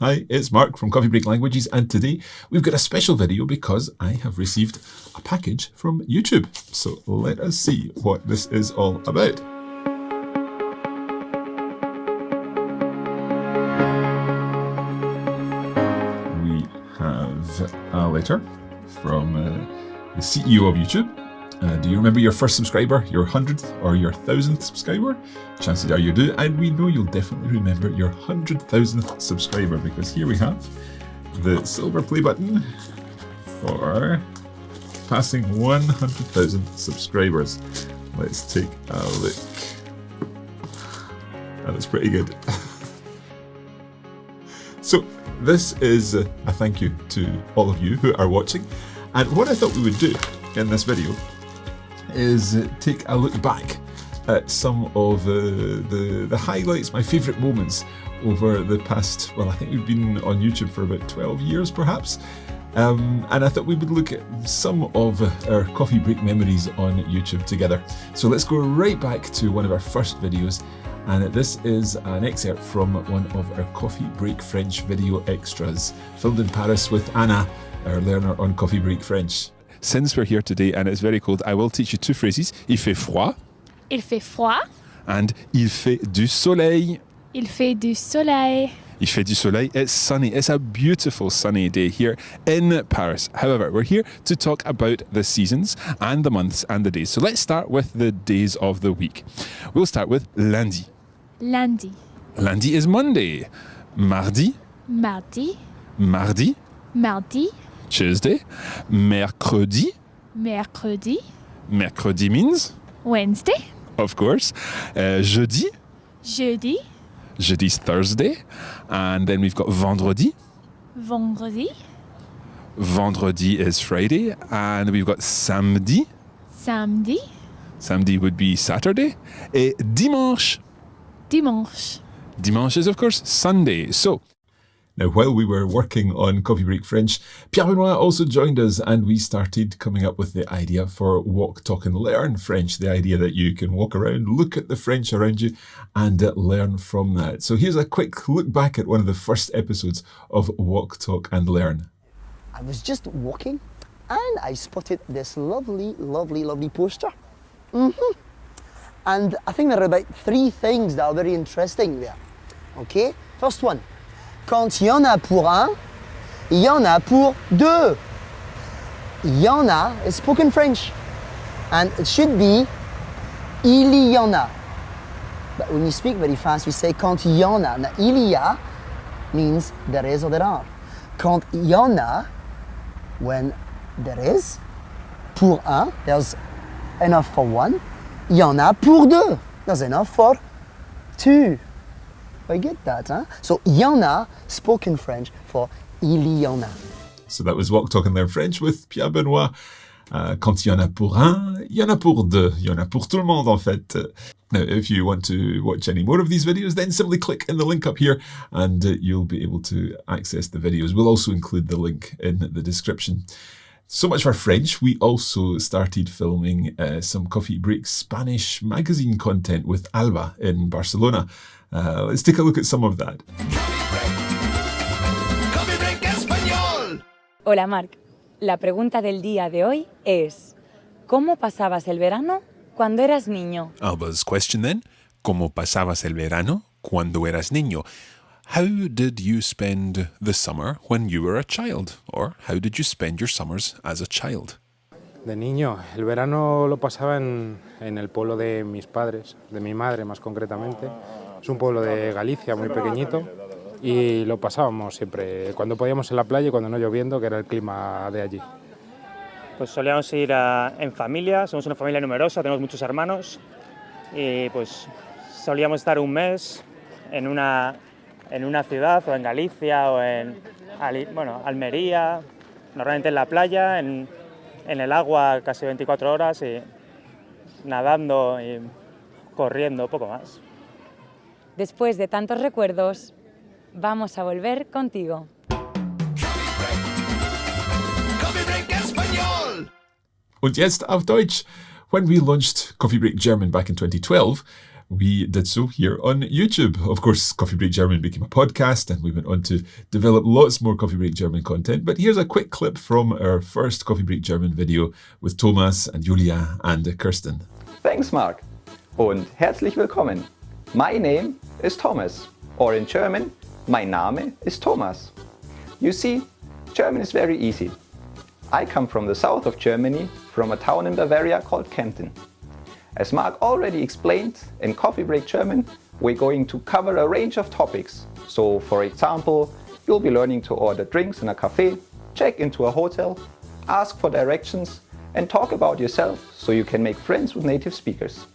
Hi, it's Mark from Coffee Break Languages, and today we've got a special video because I have received a package from YouTube. So let us see what this is all about. We have a letter from the CEO of YouTube. Do you remember your first subscriber, your 100th or your 1000th subscriber? Chances are you do, and we know you'll definitely remember your 100,000th subscriber because here we have the silver play button for passing 100,000 subscribers. Let's take a look. That is pretty good. So this is a thank you to all of you who are watching, and what I thought we would do in this video is take a look back at some of the highlights, my favourite moments over the past, well, I think we've been on YouTube for about 12 years perhaps, and I thought we would look at some of our coffee break memories on YouTube together. So let's go right back to one of our first videos, and this is an excerpt from one of our Coffee Break French video extras, filmed in Paris with Anna, our learner on Coffee Break French. Since we're here today and it's very cold, I will teach you two phrases. Il fait froid. Il fait froid. And il fait du soleil. Il fait du soleil. Il fait du soleil. It's sunny. It's a beautiful sunny day here in Paris. However, we're here to talk about the seasons and the months and the days. So let's start with the days of the week. We'll start with lundi. Lundi. Lundi is Monday. Mardi. Mardi. Mardi. Mardi. Tuesday. Mercredi. Mercredi. Mercredi means? Wednesday. Of course. Jeudi. Jeudi. Jeudi is Thursday. And then we've got vendredi. Vendredi. Vendredi is Friday. And we've got samedi. Samedi. Samedi would be Saturday. Et dimanche. Dimanche. Dimanche is, of course, Sunday. So, now, while we were working on Coffee Break French, Pierre-Benoît also joined us and we started coming up with the idea for Walk, Talk and Learn French, the idea that you can walk around, look at the French around you and learn from that. So here's a quick look back at one of the first episodes of Walk, Talk and Learn. I was just walking and I spotted this lovely poster. And I think there are about 3 things that are very interesting there. Okay, first one. Quand il y en a pour un, il y en a pour deux. Il y en a is spoken French. And it should be il y en a. But when you speak very fast, you say quand il y en a. Now, il y a means there is or there are. Quand il y en a, when there is, pour un, there's enough for one. Il y en a pour deux. There's enough for two. I get that, huh? So, il y en a, spoken French for il y en a. So that was Walk, Talk and Learn French with Pierre-Benoît. Quand il y en a pour un, il y en a pour deux. Il y en a pour tout le monde, en fait. Now, if you want to watch any more of these videos, then simply click in the link up here and you'll be able to access the videos. We'll also include the link in the description. So much for French. We also started filming some Coffee Break Spanish magazine content with Alba in Barcelona. Let's take a look at some of that. Coffee Break Español. Hola Marc, la pregunta del día de hoy es ¿cómo pasabas el verano cuando eras niño? Alba's question then, ¿Cómo pasabas el verano cuando eras niño? How did you spend the summer when you were a child? Or how did you spend your summers as a child? De niño, el verano lo pasaba en el pueblo de mis padres, de mi madre más concretamente. Es un pueblo de Galicia muy pequeñito y lo pasábamos siempre, cuando podíamos en la playa y cuando no lloviendo, que era el clima de allí. Pues solíamos ir en familia, somos una familia numerosa, tenemos muchos hermanos y pues solíamos estar un mes en una ciudad o en Galicia o en Almería, normalmente en la playa, en el agua casi 24 horas y nadando y corriendo, poco más. Después de tantos recuerdos, vamos a volver contigo. Coffee Break Español. Und jetzt auf Deutsch. When we launched Coffee Break German back in 2012, we did so here on YouTube. Of course, Coffee Break German became a podcast and we went on to develop lots more Coffee Break German content. But here's a quick clip from our first Coffee Break German video with Thomas and Julia and Kirsten. Thanks, Mark. Und herzlich willkommen. My name is Thomas, or in German, mein Name ist Thomas. You see, German is very easy. I come from the south of Germany, from a town in Bavaria called Kempten. As Mark already explained, in Coffee Break German, we're going to cover a range of topics. So, for example, you'll be learning to order drinks in a cafe, check into a hotel, ask for directions, and talk about yourself so you can make friends with native speakers.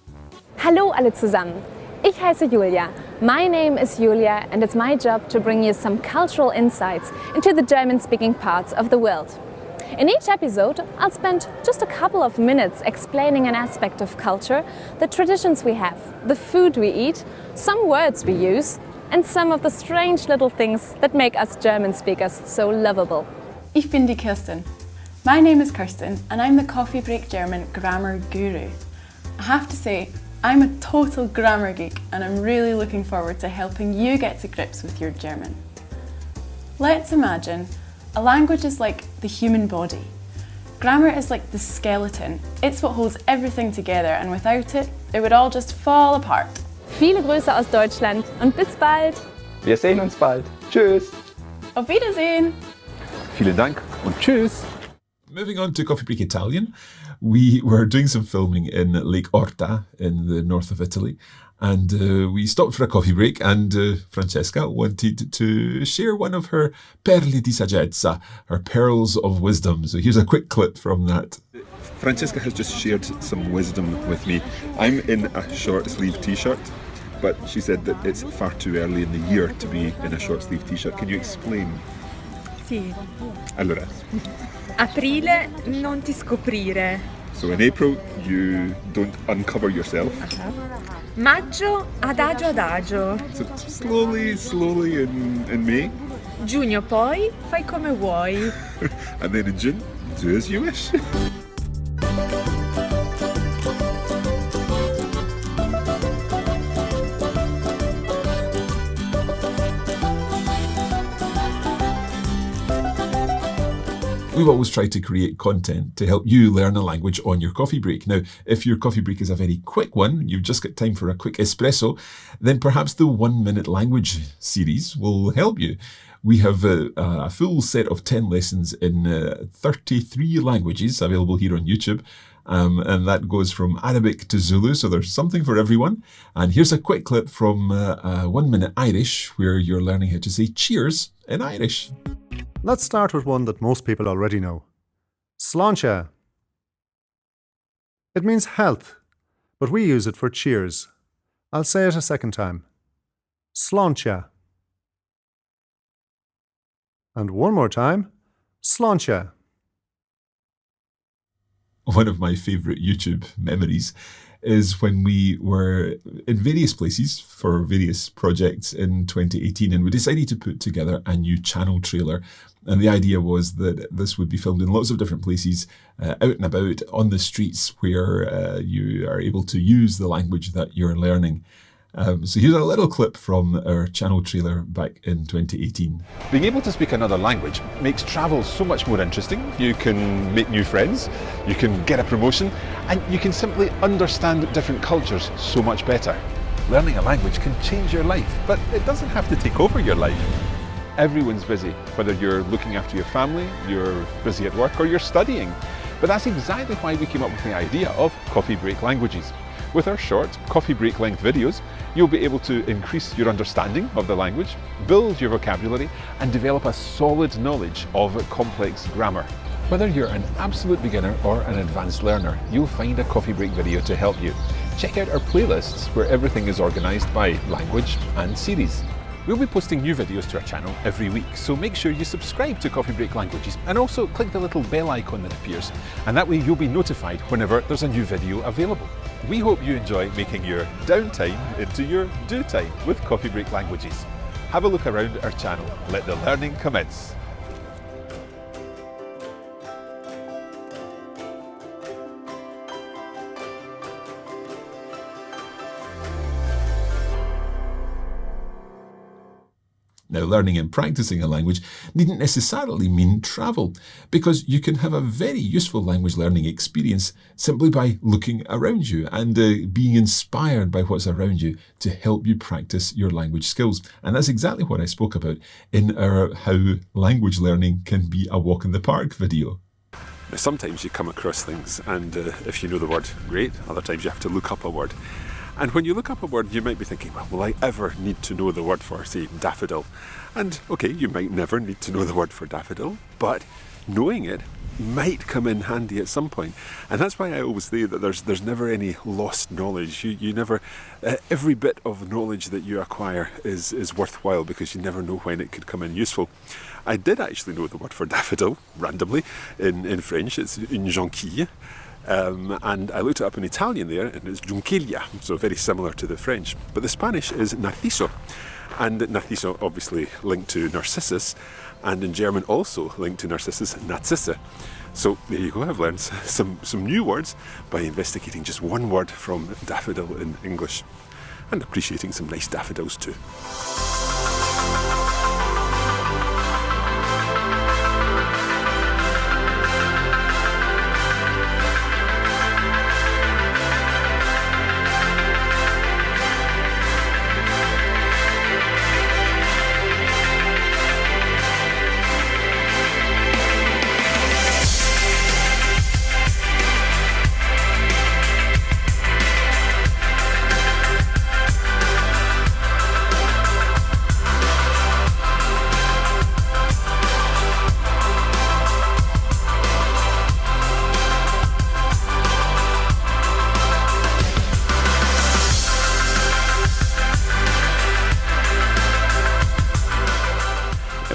Hallo alle zusammen. Ich heiße Julia. My name is Julia and it's my job to bring you some cultural insights into the German-speaking parts of the world. In each episode, I'll spend just a couple of minutes explaining an aspect of culture, the traditions we have, the food we eat, some words we use, and some of the strange little things that make us German speakers so lovable. Ich bin die Kirsten. My name is Kirsten and I'm the Coffee Break German grammar guru. I have to say, I'm a total grammar geek and I'm really looking forward to helping you get to grips with your German. Let's imagine a language is like the human body. Grammar is like the skeleton. It's what holds everything together and without it, it would all just fall apart. Viele Grüße aus Deutschland und bis bald! Wir sehen uns bald. Tschüss! Auf Wiedersehen! Vielen Dank und tschüss! Moving on to Coffee Break Italian, we were doing some filming in Lake Orta in the north of Italy. And we stopped for a coffee break and Francesca wanted to share one of her Perle di Saggezza, her pearls of wisdom. So here's a quick clip from that. Francesca has just shared some wisdom with me. I'm in a short sleeve t-shirt, but she said that it's far too early in the year to be in a short sleeve t-shirt. Can you explain? Sì. Allora. Aprile non ti scoprire. So in April, you don't uncover yourself. Maggio adagio adagio. So slowly in May. Giugno poi fai come vuoi. And then in June, do as you wish. We've always tried to create content to help you learn a language on your coffee break. Now, if your coffee break is a very quick one, you've just got time for a quick espresso, then perhaps the 1 Minute Language series will help you. We have a full set of 10 lessons in 33 languages available here on YouTube. And that goes from Arabic to Zulu, so there's something for everyone. And here's a quick clip from 1 Minute Irish, where you're learning how to say cheers in Irish. Let's start with one that most people already know. Sláinte. It means health, but we use it for cheers. I'll say it a second time. Sláinte. And one more time. Sláinte. One of my favourite YouTube memories is when we were in various places for various projects in 2018 and we decided to put together a new channel trailer. And the idea was that this would be filmed in lots of different places, out and about on the streets where you are able to use the language that you're learning. So here's a little clip from our channel trailer back in 2018. Being able to speak another language makes travel so much more interesting. You can make new friends, you can get a promotion, and you can simply understand different cultures so much better. Learning a language can change your life, but it doesn't have to take over your life. Everyone's busy, whether you're looking after your family, you're busy at work, or you're studying. But that's exactly why we came up with the idea of Coffee Break Languages. With our short, coffee break length videos, you'll be able to increase your understanding of the language, build your vocabulary, and develop a solid knowledge of complex grammar. Whether you're an absolute beginner or an advanced learner, you'll find a coffee break video to help you. Check out our playlists where everything is organised by language and series. We'll be posting new videos to our channel every week, so make sure you subscribe to Coffee Break Languages and also click the little bell icon that appears, and that way you'll be notified whenever there's a new video available. We hope you enjoy making your downtime into your do time with Coffee Break Languages. Have a look around our channel. Let the learning commence. Now, learning and practicing a language needn't necessarily mean travel, because you can have a very useful language learning experience simply by looking around you and being inspired by what's around you to help you practice your language skills. And that's exactly what I spoke about in our How Language Learning Can Be a Walk in the Park video. Now, sometimes you come across things and if you know the word, great. Other times you have to look up a word. And when you look up a word, you might be thinking, well, will I ever need to know the word for, say, daffodil? And okay, you might never need to know the word for daffodil, but knowing it might come in handy at some point. And that's why I always say that there's never any lost knowledge. You never, every bit of knowledge that you acquire is worthwhile, because you never know when it could come in useful. I did actually know the word for daffodil, randomly, in French. It's une jonquille. And I looked it up in Italian there, and it's giunchiglia, so very similar to the French. But the Spanish is narciso, and narciso obviously linked to narcissus, and in German also linked to narcissus, Narzisse. So there you go, I've learned some new words by investigating just one word from daffodil in English, and appreciating some nice daffodils too.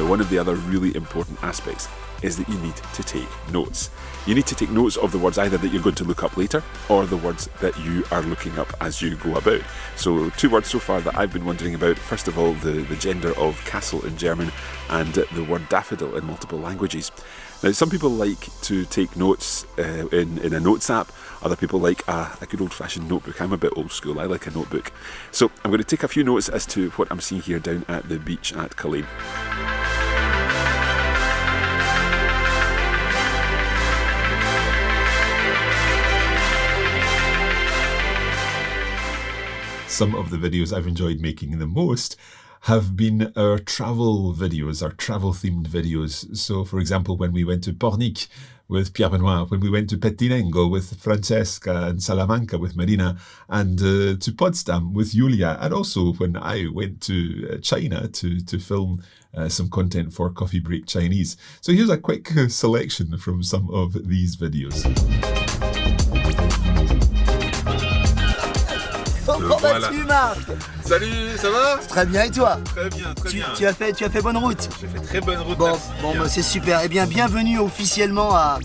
One of the other really important aspects is that you need to take notes. You need to take notes of the words either that you're going to look up later, or the words that you are looking up as you go about. So 2 words so far that I've been wondering about. First of all, the gender of castle in German, and the word daffodil in multiple languages. Now, some people like to take notes in a notes app. Other people like a good old-fashioned notebook. I'm a bit old school. I like a notebook. So I'm going to take a few notes as to what I'm seeing here down at the beach at Calais. Some of the videos I've enjoyed making the most have been our travel videos, our travel-themed videos. So, for example, when we went to Pornic with Pierre-Benoît, when we went to Pettinengo with Francesca, and Salamanca with Marina, and to Potsdam with Julia, and also when I went to China to film some content for Coffee Break Chinese. So here's a quick selection from some of these videos. Comment vas-tu, Marc? Salut, ça va? Très bien, et toi? Très bien, très bien. Tu as fait bonne route? J'ai fait très bonne route. Bon, merci. Bah, c'est super. Eh bien, bienvenue officiellement à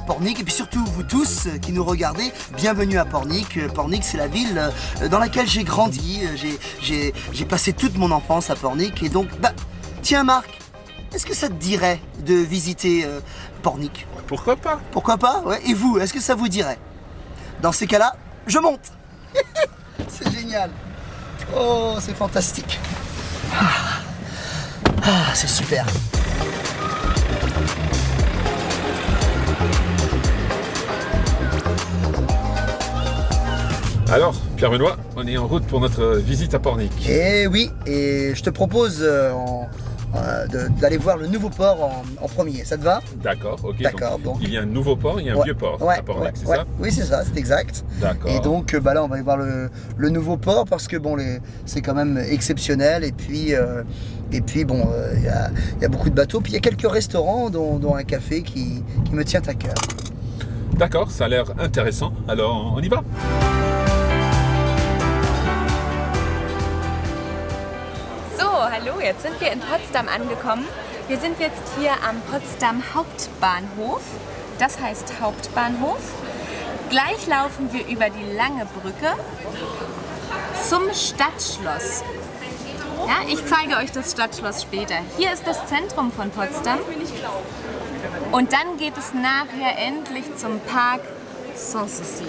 Pornic. Et puis surtout, vous tous qui nous regardez, bienvenue à Pornic. Pornic, c'est la ville dans laquelle j'ai grandi. J'ai passé toute mon enfance à Pornic. Et donc, tiens, Marc, est-ce que ça te dirait de visiter Pornic? Pourquoi pas? Pourquoi pas, ouais. Et vous, est-ce que ça vous dirait? Dans ces cas-là, je monte. C'est génial. Oh, c'est fantastique. C'est super. Alors, Pierre-Benoît, on est en route pour notre visite à Pornic. Eh oui, et je te propose d'aller voir le nouveau port en premier. Ça te va? D'accord, ok. D'accord, donc, il y a un nouveau port, il y a un vieux port à Pornic, c'est ça? Oui, c'est ça, c'est exact. D'accord. Et donc là, on va aller voir le nouveau port parce que bon, c'est quand même exceptionnel. Et puis bon, il y a beaucoup de bateaux. Puis il y a quelques restaurants, dont un café qui me tient à cœur. D'accord, ça a l'air intéressant. Alors, on y va? Hallo, jetzt sind wir in Potsdam angekommen. Wir sind jetzt hier am Potsdam Hauptbahnhof. Das heißt Hauptbahnhof. Gleich laufen wir über die lange Brücke zum Stadtschloss. Ja, ich zeige euch das Stadtschloss später. Hier ist das Zentrum von Potsdam. Und dann geht es nachher endlich zum Park Sanssouci.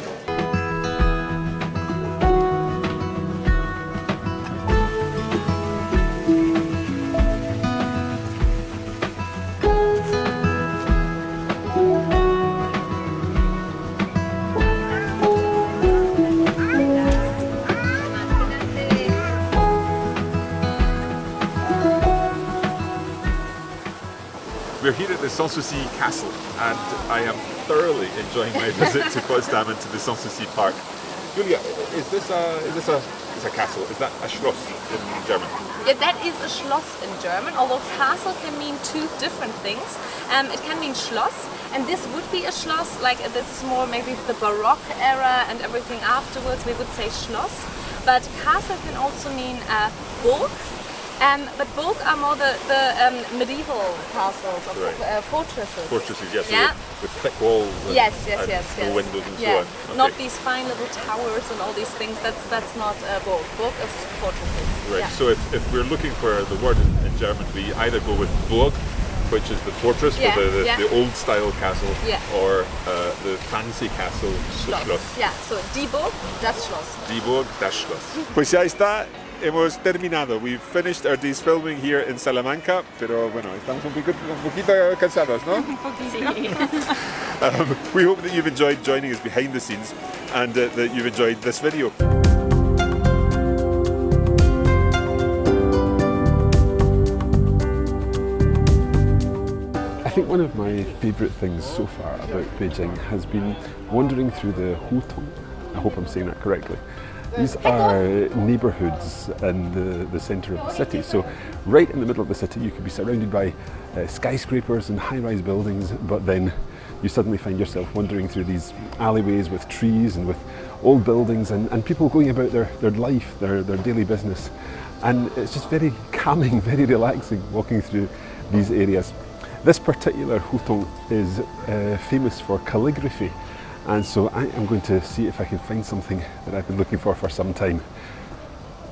We're here at the Sanssouci Castle, and I am thoroughly enjoying my visit to Potsdam and to the Sanssouci Park. Julia, is this a castle? Is that a Schloss in German? Yeah, that is a Schloss in German, although castle can mean two different things. It can mean Schloss, and this would be a Schloss, like this is more maybe the Baroque era and everything afterwards, we would say Schloss. But castle can also mean Burg, but Burg are more the medieval castles, of fortresses. Fortresses, yes, Yeah. with thick walls and, Yes. and windows and Yeah. so on. Okay. Not these fine little towers and all these things, that's not Burg. Burg is fortresses. Right, Yeah. so if we're looking for the word in German, we either go with Burg, which is the fortress, Yeah, or yeah. the old style castle, Yeah. or the fancy castle, the Schloss. Yeah, so die Burg, das Schloss. Die Burg, das Schloss. Pues ya está, hemos terminado. We've finished our day's filming here in Salamanca, pero bueno, estamos un poquito cansados, ¿no? We hope that you've enjoyed joining us behind the scenes and that you've enjoyed this video. I think one of my favourite things so far about Beijing has been wandering through the Hutong. I hope I'm saying that correctly. These are neighbourhoods in the centre of the city. So right in the middle of the city you could be surrounded by skyscrapers and high-rise buildings, but then you suddenly find yourself wandering through these alleyways with trees and with old buildings and people going about their life, their daily business. And it's just very calming, very relaxing walking through these areas. This particular Hutong is famous for calligraphy, and so I am going to see if I can find something that I've been looking for some time.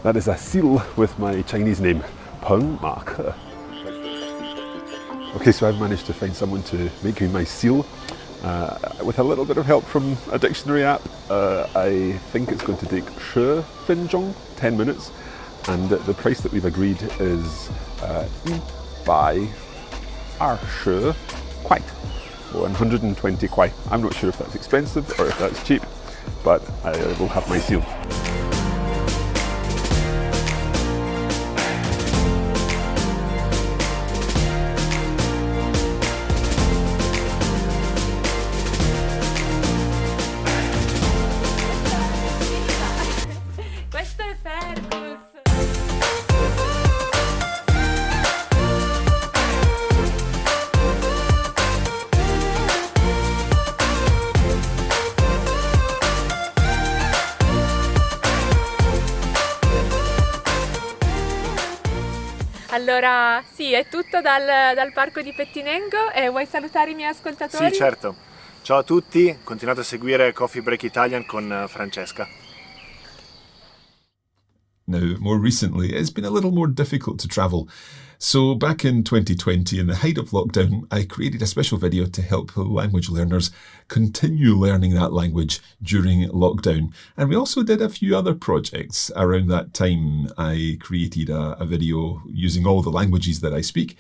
That is a seal with my Chinese name, Pornic. Okay, so I've managed to find someone to make me my seal with a little bit of help from a dictionary app. I think it's going to take 10 分钟, 10 minutes, and the price that we've agreed is 120 kwai, 120 kwai. I'm not sure if that's expensive or if that's cheap, but I will have my seal. Questo è Fergus. Allora, sì, è tutto dal parco di Pettinengo e vuoi salutare i miei ascoltatori? Sì, certo. Ciao a tutti, continuate a seguire Coffee Break Italian con Francesca. Now, more recently, it's been a little more difficult to travel. So back in 2020, in the height of lockdown, I created a special video to help language learners continue learning that language during lockdown. And we also did a few other projects around that time. I created a video using all the languages that I speak.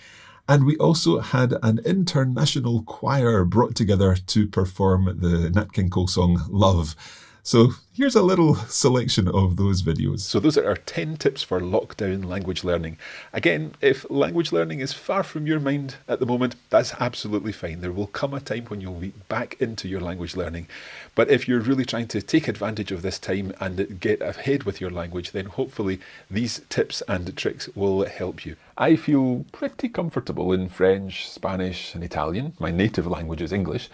And we also had an international choir brought together to perform the Nat King Cole song, Love. So here's a little selection of those videos. So those are our 10 tips for lockdown language learning. Again, if language learning is far from your mind at the moment, that's absolutely fine. There will come a time when you'll be back into your language learning. But if you're really trying to take advantage of this time and get ahead with your language, then hopefully these tips and tricks will help you. I feel pretty comfortable in French, Spanish and Italian. My native language is English.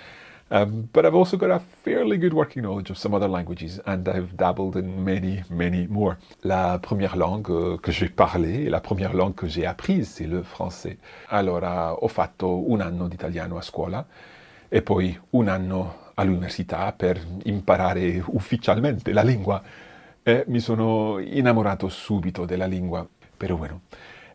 But I've also got a fairly good working knowledge of some other languages, and I've dabbled in many, many more. La première langue que j'ai parlé, la première langue que j'ai apprise, c'est le français. Allora, ho fatto un anno di italiano a scuola e poi un anno all'università per imparare ufficialmente la lingua. E mi sono innamorato subito della lingua. Pero bueno,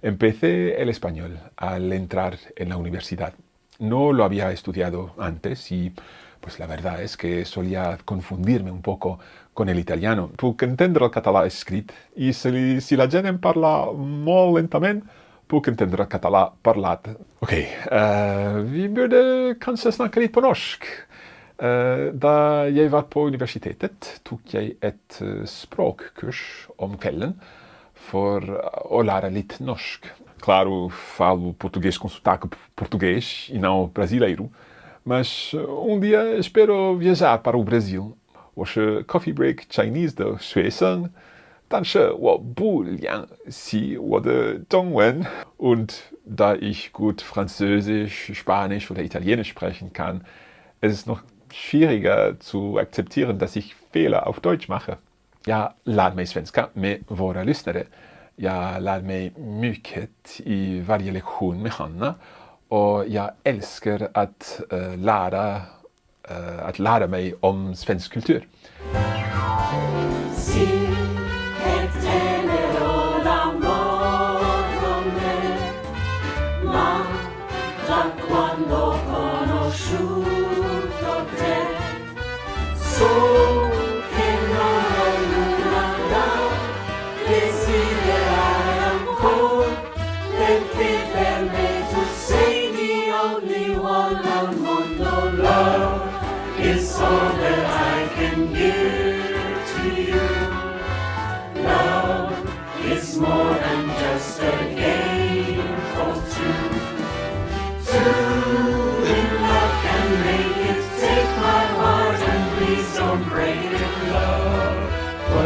empecé el español al entrar en la universidad. No lo había estudiado antes y pues la verdad es que solía confundirme un poco con el italiano. Puc entendre el català escrit i si la gent em parla molt lentament, puc entendre el català parlat. Oké, vi burde kanskje snakke litt på norsk. Da jeg var på universitetet, tok jeg et språkkurs om kvelden for å lære litt norsk. Claro, falo português com sotaque português e não brasileiro, mas dia espero viajar para o Brasil. 我是 Coffee Break Chinese 的学生，但是我不练习我的中文。Und da ich gut Französisch, Spanisch oder Italienisch sprechen kann, ist es noch schwieriger zu akzeptieren, dass ich Fehler auf Deutsch mache. Jag lär mig svenska med våra lyssnare. Jag lär mig mycket i varje lektion med Hanna och jag älskar att lära mig om svensk kultur.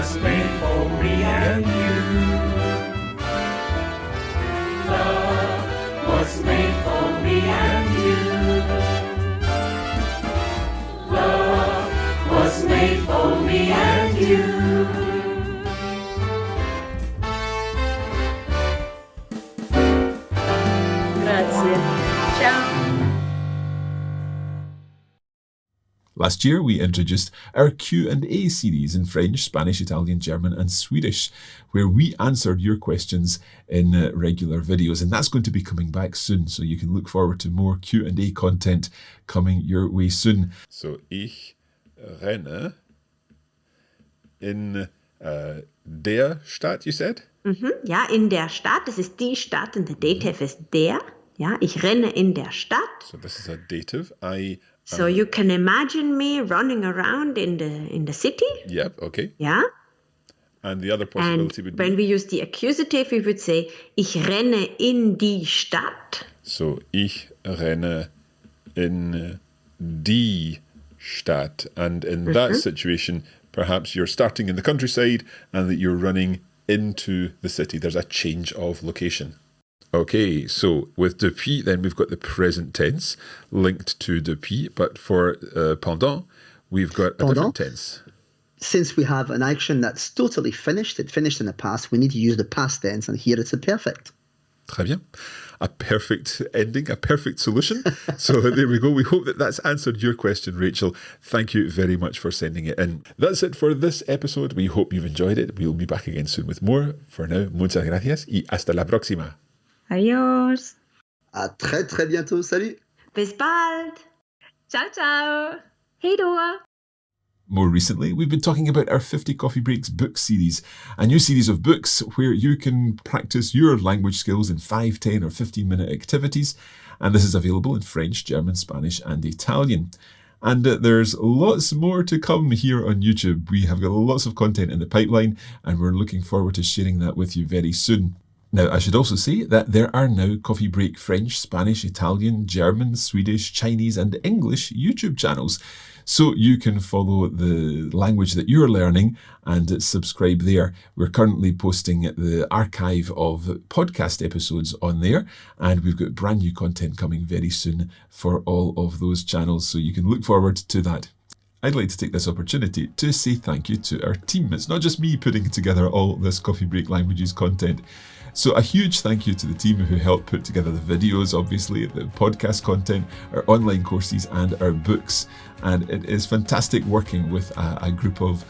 Was made for me and you. Love was made for me and you. Love was made for me and you. Grazie. Ciao. Last year, we introduced our Q&A series in French, Spanish, Italian, German and Swedish, where we answered your questions in regular videos. And that's going to be coming back soon, so you can look forward to more Q&A content coming your way soon. So, ich renne in der Stadt, you said? Ja, in der Stadt. Das ist die Stadt und der Dative ist der. Ja, ich renne in der Stadt. So this is a dative. So you can imagine me running around in the city. Yep, okay. Yeah. And the other possibility would be... When we use the accusative, we would say, ich renne in die Stadt. So, ich renne in die Stadt. And in that situation, perhaps you're starting in the countryside and that you're running into the city. There's a change of location. Okay, so with depuis, then we've got the present tense linked to depuis, but for pendant, we've got a different tense. Since we have an action that's totally finished, it finished in the past, we need to use the past tense, and here it's a perfect. Très bien. A perfect ending, a perfect solution. So there we go. We hope that that's answered your question, Rachel. Thank you very much for sending it in. That's it for this episode. We hope you've enjoyed it. We'll be back again soon with more. For now, muchas gracias y hasta la próxima. Adiós. À très très bientôt. Salut. Bis bald. Ciao, ciao. Hej då. More recently, we've been talking about our 50 Coffee Breaks book series, a new series of books where you can practice your language skills in 5, 10 or 15-minute activities. And this is available in French, German, Spanish and Italian. And there's lots more to come here on YouTube. We have got lots of content in the pipeline and we're looking forward to sharing that with you very soon. Now, I should also say that there are now Coffee Break French, Spanish, Italian, German, Swedish, Chinese and English YouTube channels. So you can follow the language that you're learning and subscribe there. We're currently posting the archive of podcast episodes on there, and we've got brand new content coming very soon for all of those channels. So you can look forward to that. I'd like to take this opportunity to say thank you to our team. It's not just me putting together all this Coffee Break Languages content. So a huge thank you to the team who helped put together the videos, obviously, the podcast content, our online courses and our books. And it is fantastic working with a group of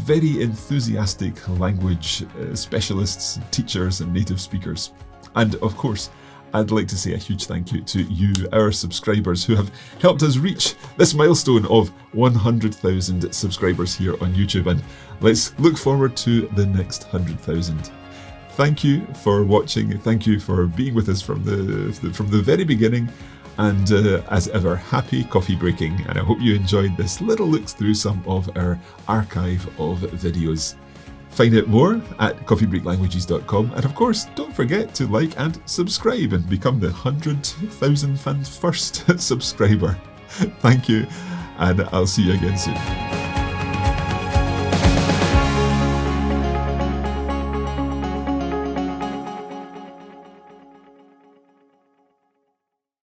very enthusiastic language specialists, teachers and native speakers. And of course, I'd like to say a huge thank you to you, our subscribers, who have helped us reach this milestone of 100,000 subscribers here on YouTube. And let's look forward to the next 100,000. Thank you for watching. Thank you for being with us from the very beginning. And as ever, happy coffee breaking. And I hope you enjoyed this little look through some of our archive of videos. Find out more at coffeebreaklanguages.com, and of course, don't forget to like and subscribe and become the 100,001st subscriber. Thank you, and I'll see you again soon.